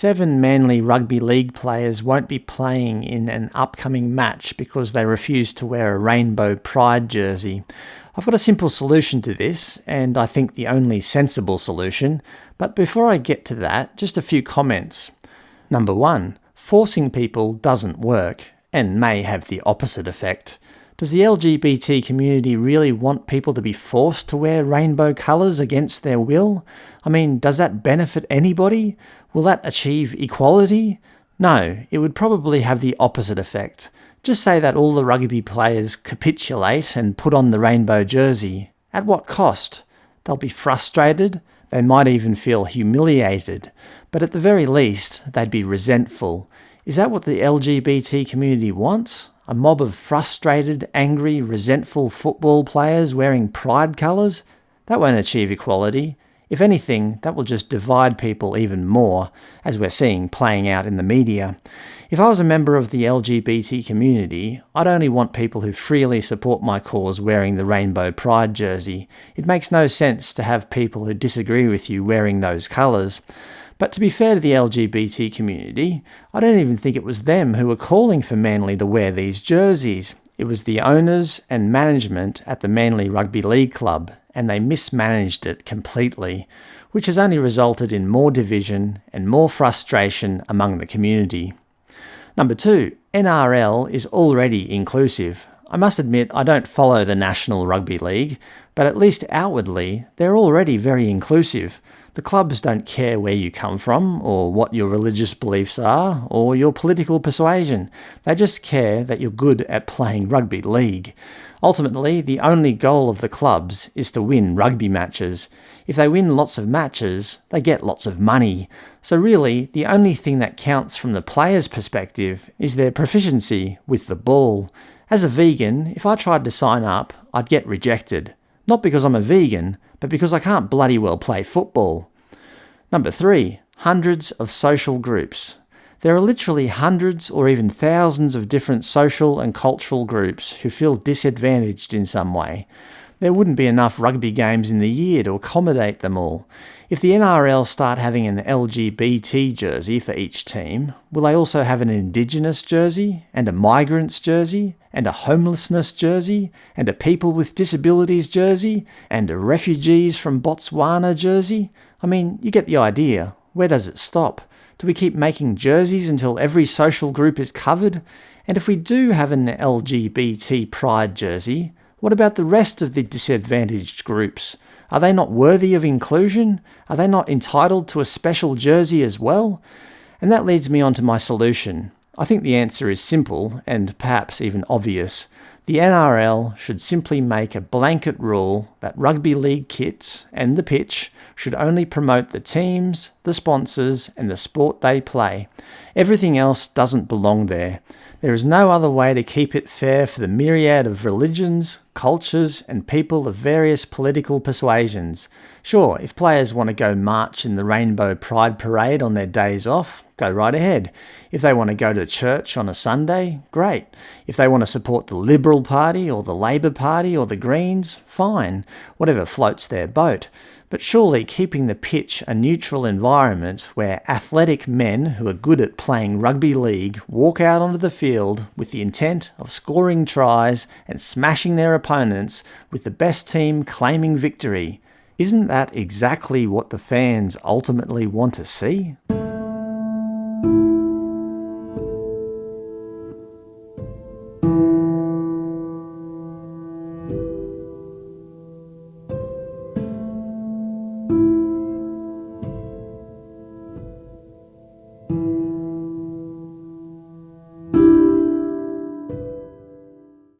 7 Manly Rugby League players won't be playing in an upcoming match because they refuse to wear a rainbow pride jersey. I've got a simple solution to this, and I think the only sensible solution, but before I get to that, just a few comments. Number 1, forcing people doesn't work, and may have the opposite effect. Does the LGBT community really want people to be forced to wear rainbow colours against their will? I mean, does that benefit anybody? Will that achieve equality? No, it would probably have the opposite effect. Just say that all the rugby players capitulate and put on the rainbow jersey. At what cost? They'll be frustrated, they might even feel humiliated, but at the very least, they'd be resentful. Is that what the LGBT community wants? A mob of frustrated, angry, resentful football players wearing pride colours? That won't achieve equality. If anything, that will just divide people even more, as we're seeing playing out in the media. If I was a member of the LGBT community, I'd only want people who freely support my cause wearing the rainbow pride jersey. It makes no sense to have people who disagree with you wearing those colours. But to be fair to the LGBT community, I don't even think it was them who were calling for Manly to wear these jerseys. It was the owners and management at the Manly Rugby League Club, and they mismanaged it completely, which has only resulted in more division and more frustration among the community. Number 2, NRL is already inclusive. I must admit I don't follow the National Rugby League, but at least outwardly they're already very inclusive. The clubs don't care where you come from, or what your religious beliefs are, or your political persuasion. They just care that you're good at playing rugby league. Ultimately, the only goal of the clubs is to win rugby matches. If they win lots of matches, they get lots of money. So really, the only thing that counts from the players' perspective is their proficiency with the ball. As a vegan, if I tried to sign up, I'd get rejected. Not because I'm a vegan, but because I can't bloody well play football. Number 3, hundreds of social groups. There are literally hundreds or even thousands of different social and cultural groups who feel disadvantaged in some way. There wouldn't be enough rugby games in the year to accommodate them all. If the NRL start having an LGBT jersey for each team, will they also have an Indigenous jersey, and a migrants jersey, and a homelessness jersey, and a people with disabilities jersey, and a refugees from Botswana jersey? I mean, you get the idea. Where does it stop? Do we keep making jerseys until every social group is covered? And if we do have an LGBT pride jersey, what about the rest of the disadvantaged groups? Are they not worthy of inclusion? Are they not entitled to a special jersey as well? And that leads me on to my solution. I think the answer is simple and perhaps even obvious. The NRL should simply make a blanket rule that rugby league kits and the pitch should only promote the teams, the sponsors, and the sport they play. Everything else doesn't belong there. There is no other way to keep it fair for the myriad of religions, cultures, and people of various political persuasions. Sure, if players want to go march in the Rainbow Pride Parade on their days off, go right ahead. If they want to go to church on a Sunday, great. If they want to support the Liberal Party or the Labor Party or the Greens, fine. Whatever floats their boat. But surely keeping the pitch a neutral environment where athletic men who are good at playing rugby league walk out onto the field with the intent of scoring tries and smashing their opponents with the best team claiming victory. Isn't that exactly what the fans ultimately want to see?